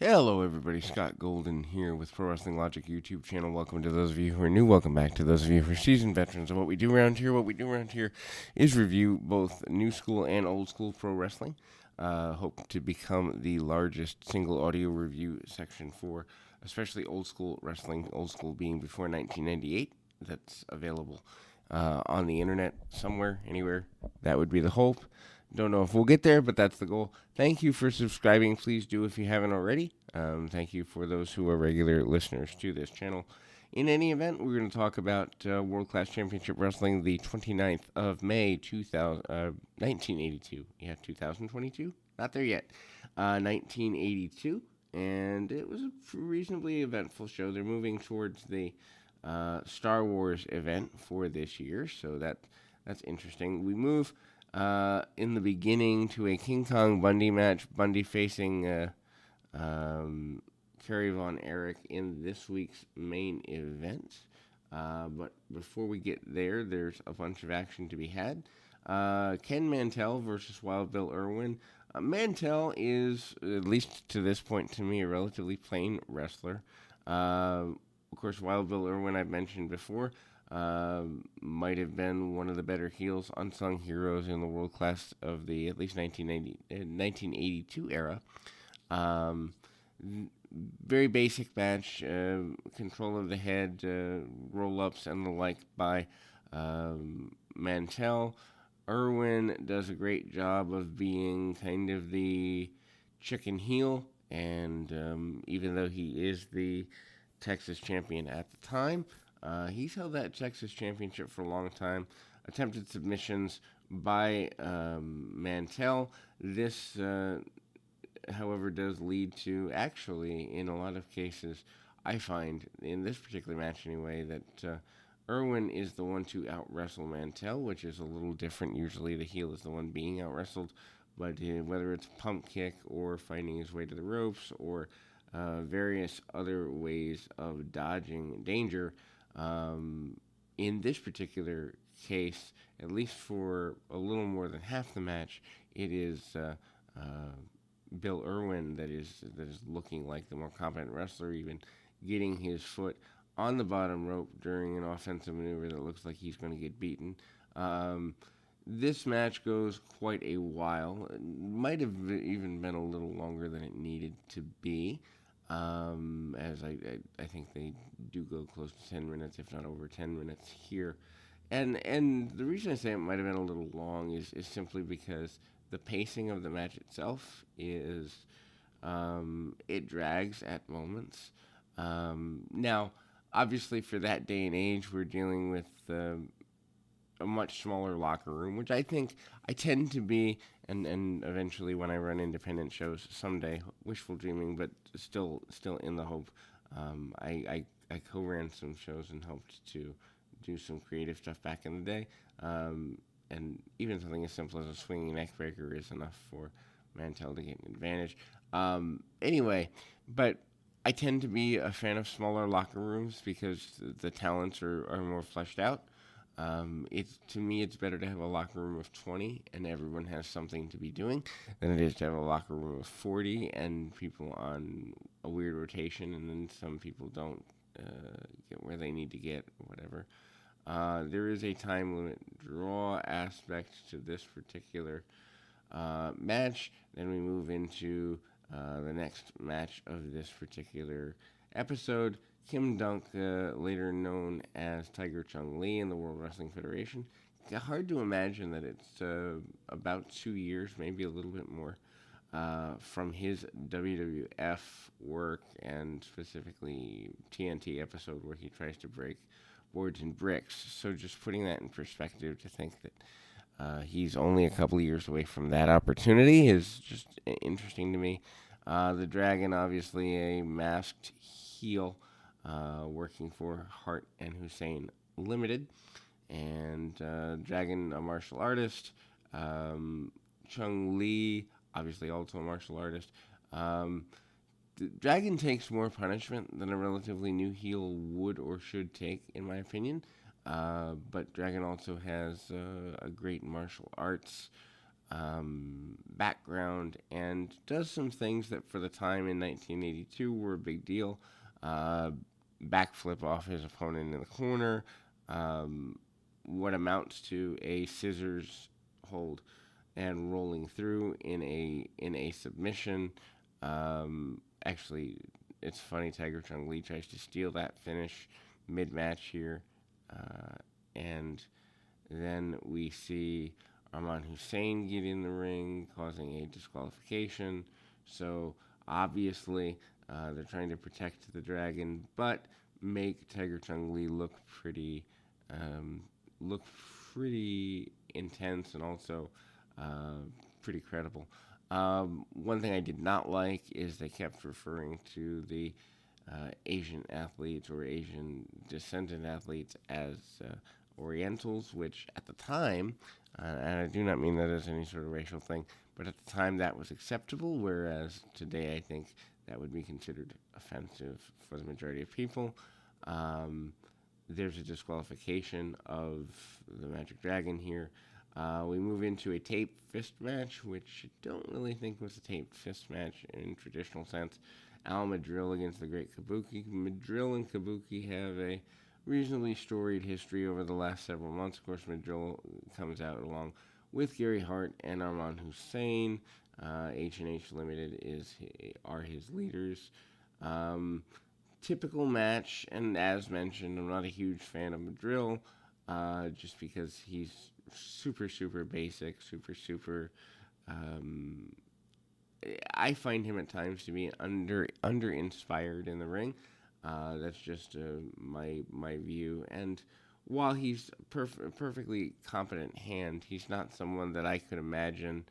Hello, everybody. Scott Golden here with Pro Wrestling Logic YouTube channel. Welcome to those of you who are new. Welcome back to those of you who are seasoned veterans of what we do around here. What we do around here is review both new school and old school pro wrestling. Hope to become the largest single audio review section for especially old school wrestling, old school being before 1998, that's available on the internet somewhere, anywhere. That would be the hope. Don't know if we'll get there, but that's the goal. Thank you for subscribing. Please do if you haven't already. Thank you for those who are regular listeners to this channel. In any event, we're going to talk about World Class Championship Wrestling, the 29th of May, 1982. Yeah, 2022? Not there yet. 1982. And it was a reasonably eventful show. They're moving towards the Star Wars event for this year, so that's interesting. We move in the beginning to a King Kong Bundy match. Bundy facing Kerry Von Erich in this week's main event. But before we get there, there's a bunch of action to be had. Ken Mantell versus Wild Bill Irwin. Mantell is, at least to this point to me, a relatively plain wrestler. Of course, Wild Bill Irwin, I've mentioned before, might have been one of the better heels, unsung heroes in the world class of the at least 1982 era. Very basic match, control of the head, roll-ups and the like by Mantell. Irwin does a great job of being kind of the chicken heel, and even though he is the Texas champion at the time, he's held that Texas championship for a long time. Attempted submissions by Mantell. This, however, does lead to, actually, in a lot of cases, I find, in this particular match anyway, that Irwin is the one to out-wrestle Mantell, which is a little different. Usually the heel is the one being out-wrestled, but whether it's pump kick or finding his way to the ropes or various other ways of dodging danger, in this particular case, at least for a little more than half the match, it is Bill Irwin that is looking like the more competent wrestler, even getting his foot on the bottom rope during an offensive maneuver that looks like he's going to get beaten. This match goes quite a while. It might have even been a little longer than it needed to be, as I think they do go close to 10 minutes, if not over 10 minutes here. And the reason I say it might have been a little long is simply because the pacing of the match itself is, it drags at moments. Now, obviously, for that day and age, we're dealing with a much smaller locker room, which I think I tend to be, and eventually when I run independent shows someday, wishful dreaming, but still in the hope. I co-ran some shows and hoped to do some creative stuff back in the day, and even something as simple as a swinging neck breaker is enough for Mantell to get an advantage. Anyway, but I tend to be a fan of smaller locker rooms because the talents are more fleshed out. To me, it's better to have a locker room of 20 and everyone has something to be doing than it is to have a locker room of 40 and people on a weird rotation and then some people don't get where they need to get, whatever. There is a time limit draw aspect to this particular match. Then we move into the next match of this particular episode. Kim Dunk, later known as Tiger Chung Lee in the World Wrestling Federation. It's hard to imagine that it's about 2 years, maybe a little bit more, from his WWF work and specifically TNT episode where he tries to break boards and bricks. So just putting that in perspective, to think that he's only a couple of years away from that opportunity is just interesting to me. The Dragon, obviously a masked heel, working for Hart and Hussein Limited, and Dragon, a martial artist. Chung Lee, obviously also a martial artist. The Dragon takes more punishment than a relatively new heel would or should take, in my opinion. But Dragon also has a great martial arts background and does some things that for the time in 1982 were a big deal. Uh, Backflip off his opponent in the corner, um, what amounts to a scissors hold and rolling through in a submission. Actually, it's funny. Tiger Chung Lee tries to steal that finish mid match here, and then we see Arman Hussein get in the ring, causing a disqualification. So obviously, they're trying to protect the dragon, but make Tiger Chung Lee um, look pretty intense and also uh, pretty credible. One thing I did not like is they kept referring to the Asian athletes or Asian descendant athletes as Orientals, which at the time, and I do not mean that as any sort of racial thing, but at the time that was acceptable, whereas today I think that would be considered offensive for the majority of people. Um, there's a disqualification of the Magic Dragon here. We move into a taped fist match, which I don't really think was a taped fist match in traditional sense. Al Madrill against the Great Kabuki. Madrill and Kabuki have a reasonably storied history over the last several months. Of course, Madrill comes out along with Gary Hart and Arman Hussein. H&H Limited are his leaders. Um, Typical match, and as mentioned, I'm not a huge fan of Madrill, just because he's super, super basic, super. Um, I find him at times to be under inspired in the ring. That's just my view. And while he's perfectly competent hand, he's not someone that I could imagine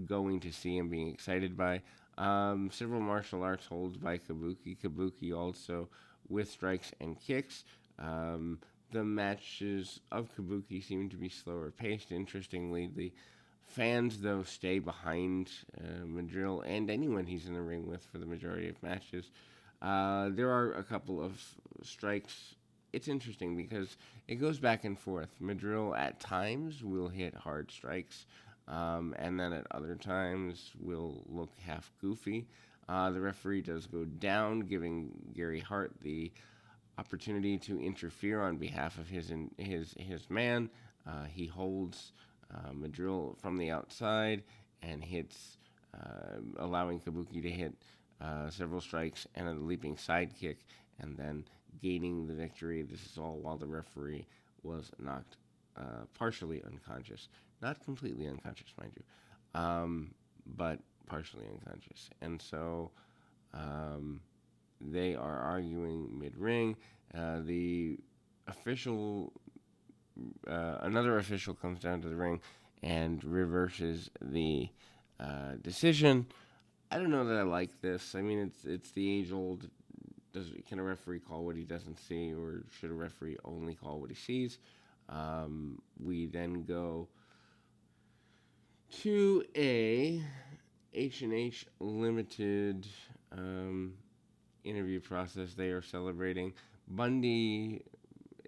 going to see and being excited by. Several martial arts holds by Kabuki. Kabuki also with strikes and kicks. The matches of Kabuki seem to be slower paced. Interestingly, the fans, though, stay behind Madrill and anyone he's in the ring with for the majority of matches. There are a couple of strikes. It's interesting because it goes back and forth. Madrill at times will hit hard strikes, and then at other times will look half goofy. The referee does go down, giving Gary Hart the opportunity to interfere on behalf of his man. He holds Madrill from the outside and hits, allowing Kabuki to hit several strikes and a leaping side kick, and then gaining the victory. This is all while the referee was knocked partially unconscious, not completely unconscious, mind you, but partially unconscious. And so they are arguing mid-ring. The official, another official comes down to the ring and reverses the decision. I don't know that I like this. I mean, it's the age-old. Can a referee call what he doesn't see, or should a referee only call what he sees? We then go to a H&H Limited interview process. They are celebrating Bundy.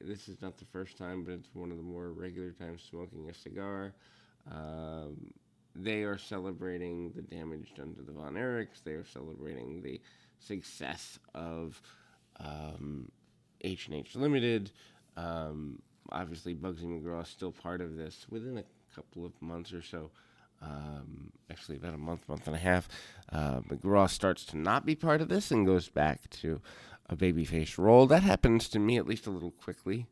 This is not the first time, but it's one of the more regular times smoking a cigar. They are celebrating the damage done to the Von Erichs. They are celebrating the success of H&H Limited. Obviously, Bugsy McGraw is still part of this. Within a couple of months or so, actually about a month and a half, McGraw starts to not be part of this and goes back to a babyface role. That happens to me at least a little quickly,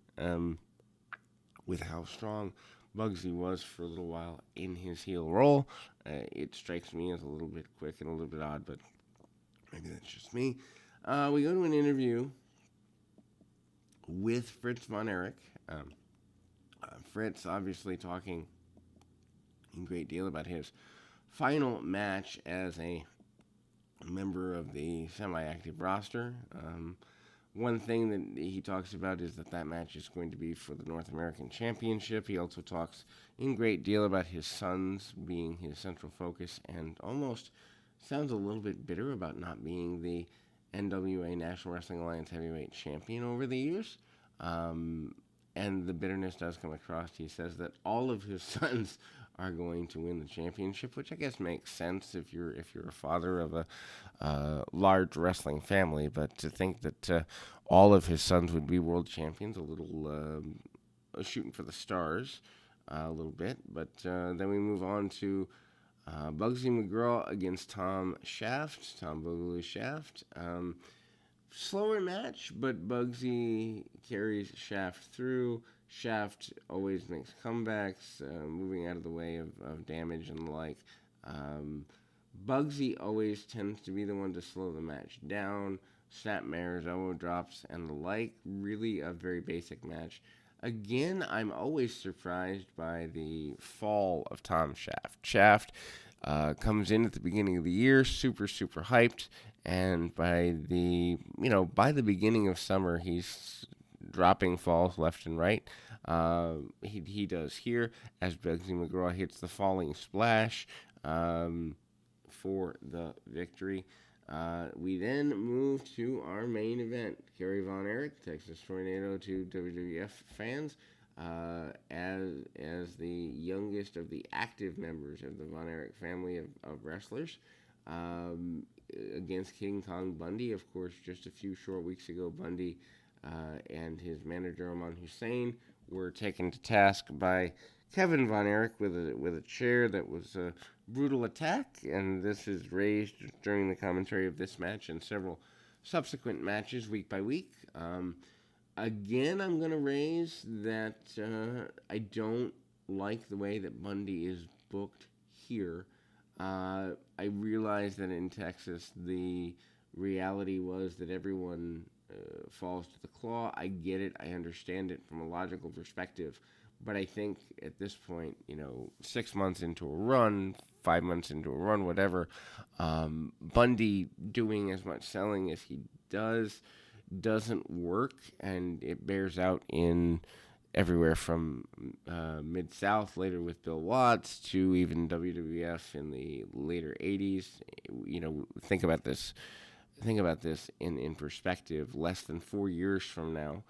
with how strong Bugsy was for a little while in his heel role. It strikes me as a little bit quick and a little bit odd, but maybe that's just me. We go to an interview with Fritz Von Erich. Fritz obviously talking a great deal about his final match as a member of the semi-active roster. One thing that he talks about is that match is going to be for the North American Championship. He also talks in great deal about his sons being his central focus, and almost sounds a little bit bitter about not being the NWA National Wrestling Alliance Heavyweight Champion over the years. And the bitterness does come across. He says that all of his sons are going to win the championship, which I guess makes sense if you're a father of a large wrestling family. But to think that all of his sons would be world champions, a little shooting for the stars, a little bit. But then we move on to Bugsy McGraw against Tom Shaft, Tom Boogaloo Shaft. Slower match, but Bugsy carries Shaft through. Shaft always makes comebacks, moving out of the way of damage and the like. Um, Bugsy always tends to be the one to slow the match down. Snapmares, elbow drops, and the like. Really a very basic match. Again, I'm always surprised by the fall of Tom Shaft. Shaft comes in at the beginning of the year, super, super hyped, and by the beginning of summer, he's dropping falls left and right. He does here as Bugsy McGraw hits the falling splash for the victory. We then move to our main event. Kerry Von Erich, Texas Tornado to WWF fans, as the youngest of the active members of the Von Erich family of wrestlers, against King Kong Bundy. Of course, just a few short weeks ago, Bundy and his manager Oman Hussein were taken to task by Kevin Von Erich with a chair that was a brutal attack, and this is raised during the commentary of this match and several subsequent matches week by week. Again, I'm going to raise that I don't like the way that Bundy is booked here. I realize that in Texas, the reality was that everyone falls to the claw. I get it. I understand it from a logical perspective. But I think at this point, 6 months into a run, 5 months into a run, whatever, Bundy doing as much selling as he doesn't work, and it bears out in everywhere from Mid-South later with Bill Watts to even WWF in the later 80s. Think about this in perspective. Less than 4 years from now,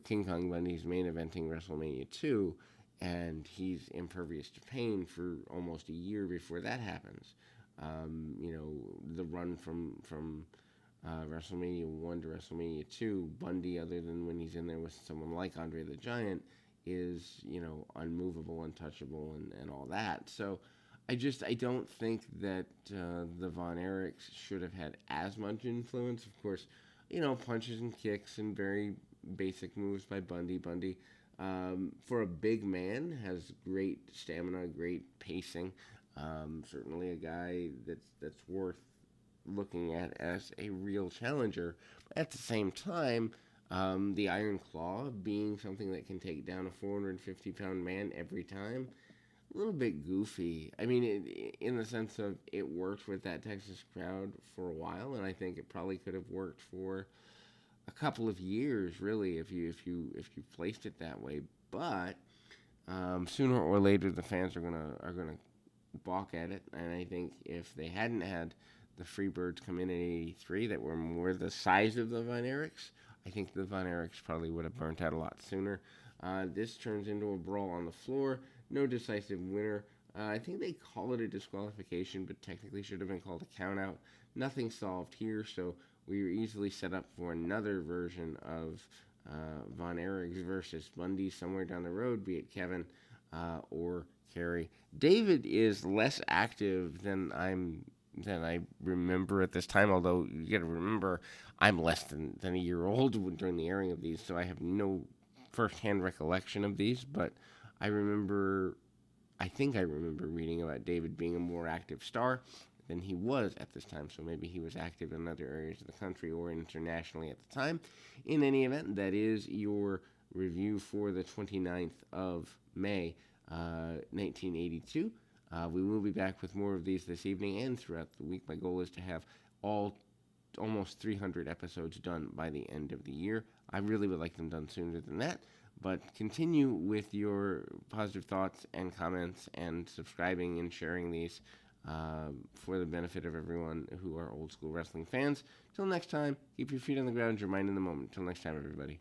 King Kong Bundy's main eventing WrestleMania 2, and he's impervious to pain for almost a year before that happens. The run from WrestleMania 1 to WrestleMania 2, Bundy, other than when he's in there with someone like Andre the Giant, is, unmovable, untouchable, and all that. So I don't think that the Von Erichs should have had as much influence. Of course, punches and kicks and very basic moves by Bundy. Bundy, for a big man, has great stamina, great pacing. Certainly a guy that's worth looking at as a real challenger. At the same time, the Iron Claw being something that can take down a 450-pound man every time, a little bit goofy. I mean, in the sense of it worked with that Texas crowd for a while, and I think it probably could have worked for a couple of years, really, if you placed it that way. But sooner or later, the fans are gonna balk at it, and I think if they hadn't had the Freebirds come in '83 that were more the size of the Von Erichs, I think the Von Erichs probably would have burnt out a lot sooner. This turns into a brawl on the floor. No decisive winner. I think they call it a disqualification, but technically should have been called a countout. Nothing solved here, so we were easily set up for another version of Von Erichs versus Bundy somewhere down the road, be it Kevin or Kerry. David is less active than I remember at this time, although you got to remember I'm less than a year old during the airing of these, so I have no first-hand recollection of these, but I think I remember reading about David being a more active star than he was at this time, so maybe he was active in other areas of the country or internationally at the time. In any event, that is your review for the 29th of May, 1982. We will be back with more of these this evening and throughout the week. My goal is to have almost 300 episodes done by the end of the year. I really would like them done sooner than that, but continue with your positive thoughts and comments and subscribing and sharing these for the benefit of everyone who are old school wrestling fans. Till next time, keep your feet on the ground, your mind in the moment. Till next time, everybody.